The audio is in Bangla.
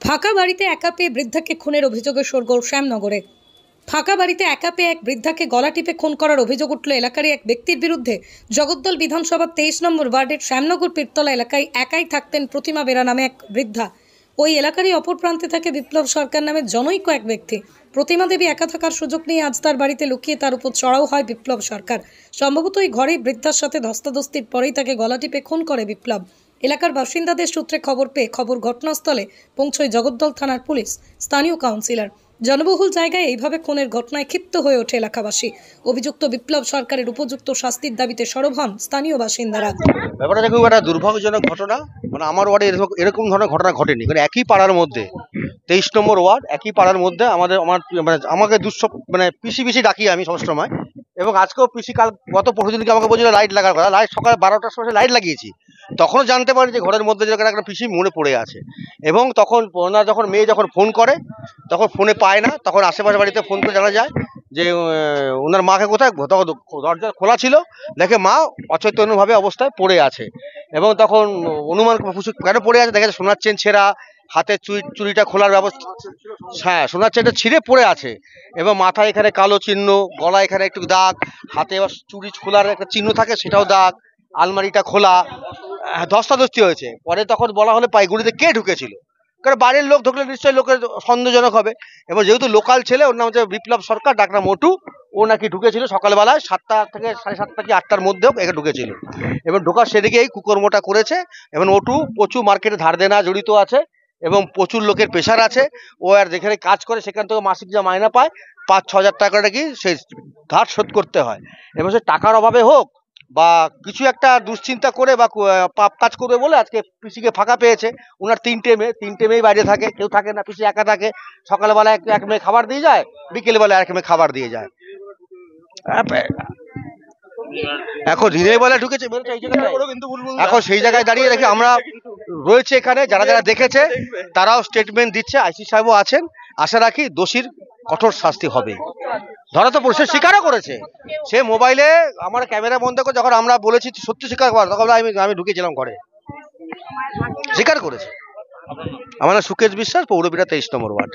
ফাঁকা বাড়িতে একা পেয়ে বৃদ্ধাকে খুনের অভিযোগে শোরগোল শ্যামনগরে। ফাঁকা বাড়িতে একা পেয়ে এক বৃদ্ধাকে গলা টিপে খুন করার অভিযোগ উঠল এলাকারই এক ব্যক্তির বিরুদ্ধে। জগদ্দল বিধানসভার 23 নম্বর ওয়ার্ডের শ্যামনগর পীরতলা এলাকায় একাই থাকতেন প্রতিমা বেরা নামে এক বৃদ্ধা। ওই এলাকারই অপর প্রান্তে থাকে বিপ্লব সরকার নামে জনৈক এক ব্যক্তি। প্রতিমা দেবী একা থাকার সুযোগ নিয়ে আজ তার বাড়িতে লুকিয়ে তার উপর চড়াও হয় বিপ্লব সরকার। সম্ভবত ওই ঘরেই বৃদ্ধার সাথে ধস্তাধস্তির পরেই তাকে গলা টিপে খুন করে বিপ্লব। এলাকার বাসিন্দাদের সূত্রে খবর পেয়ে ঘটনাস্থলে পৌঁছয় জগদ্দল থানার পুলিশ, স্থানীয় কাউন্সিলর। জনবহুল জায়গায় এইভাবে খুনের ঘটনায় ক্ষিপ্ত হয়ে ওঠে এলাকাবাসী। অভিযুক্ত বিপ্লব সরকারের উপযুক্ত শাস্তির দাবিতে সরব হন স্থানীয় বাসিন্দারা। ব্যাপারটা খুব একটা দুর্ভাগ্যজনক ঘটনা। আমার ওয়ার্ডে এরকম ধরনের ঘটনা ঘটেনি। একই পাড়ার মধ্যে 23 নম্বর ওয়ার্ড, একই পাড়ার মধ্যে আমাকে পিসি ডাকি আমি সবসময়। এবং আজকেও পিসি গত পরশুদিনকে আমাকে বলছিল লাইট লাগার কথা। লাইট সকাল 12টার সময় লাইট লাগিয়েছি। তখনও জানতে পারি যে ঘরের মধ্যে একটা পিসি মরে পড়ে আছে। এবং তখন মেয়ে যখন ফোন করে, তখন ফোনে পায় না, তখন আশেপাশে বাড়িতে ফোন করে জানা যায় যে ওনার মাকে কোথায়। তখন দরজা খোলা ছিল, দেখে মা অচৈতন্যভাবে অবস্থায় পড়ে আছে। এবং তখন অনুমান কেন পড়ে আছে, দেখে সোনার চেন ছেঁড়া, হাতে চুড়িটা খোলার ব্যবস্থা, হ্যাঁ সোনার চেনটা ছিঁড়ে পড়ে আছে। এবং মাথায় এখানে কালো চিহ্ন, গলা এখানে একটু দাগ, হাতে আবার চুড়ি খোলার একটা চিহ্ন থাকে সেটাও দাগ, আলমারিটা খোলা, ধস্তাধস্তি হয়েছে। পরে তখন বলা হলে পাইগুড়িতে কে ঢুকেছিল, কারণ বাড়ির লোক ঢুকলে নিশ্চয়ই লোকের সন্দেহজনক হবে। এবং যেহেতু লোকাল ছেলে, ওর নাম হচ্ছে বিপ্লব সরকার, ডাকনাম মোটু, ও নাকি ঢুকেছিল সকালবেলায় 7টা থেকে 7:30 কি 8টার মধ্যেও এখানে ঢুকেছিল। এবং ঢোকার সেদিকে এই কুকর্মটা করেছে। এবং ওটু প্রচুর মার্কেটে ধার দেনা জড়িত আছে এবং প্রচুর লোকের প্রেশার আছে। ও আর যেখানে কাজ করে সেখান থেকে মাসিক যা মাইনা পায় 5-6 হাজার টাকা নাকি সেই ধার শোধ করতে হয়। এবং সে টাকার অভাবে হোক বা কিছু একটা দুশ্চিন্তা করে বা পাপ কাজ করবে বলে আজকে পিসিকে ফাঁকা পেয়েছে। ওনার 3টে মেয়ে বাইরে থাকে, কেউ থাকে না, পিসি একা থাকে। সকালবেলা এক মেয়ে খাবার দিয়ে যায়, বিকেলবেলা এক মেয়ে খাবার দিয়ে যায়। এখন দিনের বেলা ঢুকেছে, এখন সেই জায়গায় দাঁড়িয়ে রেখে আমরা রয়েছে এখানে, যারা যারা দেখেছে তারাও স্টেটমেন্ট দিচ্ছে, আইসি সাহেবও আছেন। আশা রাখি দোষীর কঠোর শাস্তি হবে। ধরা তো পড়ছে, স্বীকারও করেছে। সে মোবাইলে আমার ক্যামেরা বন্ধ করে যখন আমরা বলেছি সত্যি স্বীকার কর, তখন আমি ঢুকেছিলাম ঘরে, স্বীকার করেছে। আমার নাম সুকেশ বিশ্বাস, পৌরপিতা 23 নম্বর ওয়ার্ড।